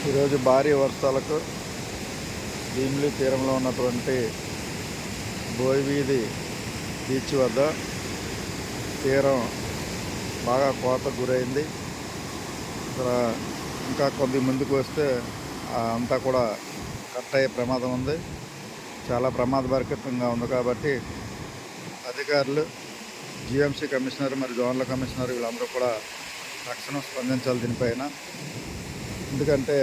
ఈరోజు భారీ వర్షాలకు భీమిలి తీరంలో ఉన్నటువంటి బోయివీధి బీచ్ వద్ద తీరం బాగా కోతకు గురైంది. ఇక్కడ ఇంకా కొద్ది ముందుకు వస్తే అంతా కూడా కట్ అయ్యే ప్రమాదం ఉంది. చాలా ప్రమాదకరంగా ఉంది కాబట్టి అధికారులు, జిఎంసీ కమిషనర్ మరియు జోనల్ కమిషనర్ వీళ్ళందరూ కూడా తక్షణం స్పందించాలి దీనిపైన. ఎందుకంటే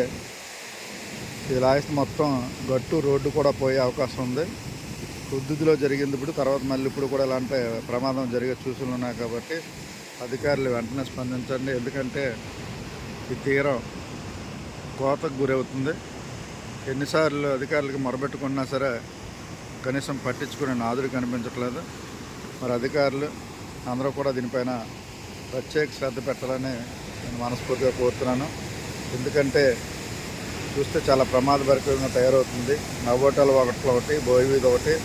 ఈ లాస్ట్ మొత్తం గట్టు రోడ్డు కూడా పోయే అవకాశం ఉంది. ఉద్దుదిలో జరిగింది ఇప్పుడు, తర్వాత మళ్ళీ ఇప్పుడు కూడా ఇలాంటి ప్రమాదం జరిగే సూచనలు ఉన్నాయి కాబట్టి అధికారులు వెంటనే స్పందించండి. ఎందుకంటే ఈ తీరం కోతకు గురవుతుంది. ఎన్నిసార్లు అధికారులకి మొరబెట్టుకున్నా సరే కనీసం పట్టించుకునే నాదుడు కనిపించట్లేదు. మరి అధికారులు అందరూ కూడా దీనిపైన ప్రత్యేక శ్రద్ధ పెట్టాలని నేను మనస్ఫూర్తిగా కోరుతున్నాను. ఎందుకంటే చూస్తే చాలా ప్రమాదకరంగా తయారవుతుంది. నవ్వోటాల ఒకటి, బోయివీధి ఒకటి,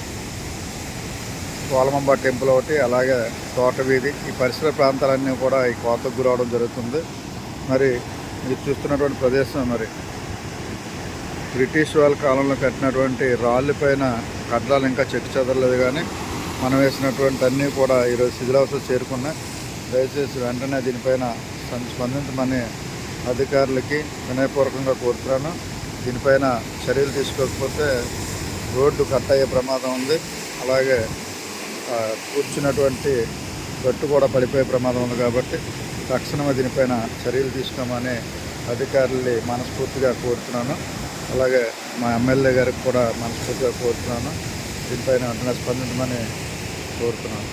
కోలమంబ టెంపుల్ ఒకటి, అలాగే తోట వీధి, ఈ పరిసర ప్రాంతాలన్నీ కూడా ఈ కోతకు గురవడం జరుగుతుంది. మరి మీరు చూస్తున్నటువంటి ప్రదేశం మరి బ్రిటిష్ వాళ్ళ కాలంలో కట్టినటువంటి రాళ్ళు పైన కడ్డాలు ఇంకా చెక్కు చెదరలేదు, కానీ మనం వేసినటువంటి అన్నీ కూడా ఈరోజు శిథిలావస్థకు చేరుకున్నాయి. దయచేసి వెంటనే దీనిపైన స్పందించమని అధికారులకి వినయపూర్వకంగా కోరుతున్నాను. దీనిపైన చర్యలు తీసుకోకపోతే రోడ్డు కట్ అయ్యే ప్రమాదం ఉంది. అలాగే కూర్చున్నటువంటి గట్టు కూడా పడిపోయే ప్రమాదం ఉంది. కాబట్టి తక్షణమే దీనిపైన చర్యలు తీసుకోమని అధికారుల్ని మనస్ఫూర్తిగా కోరుతున్నాను. అలాగే మా ఎమ్మెల్యే గారికి కూడా మనస్ఫూర్తిగా కోరుతున్నాను. దీనిపైన వెంటనే స్పందించమని కోరుతున్నాను.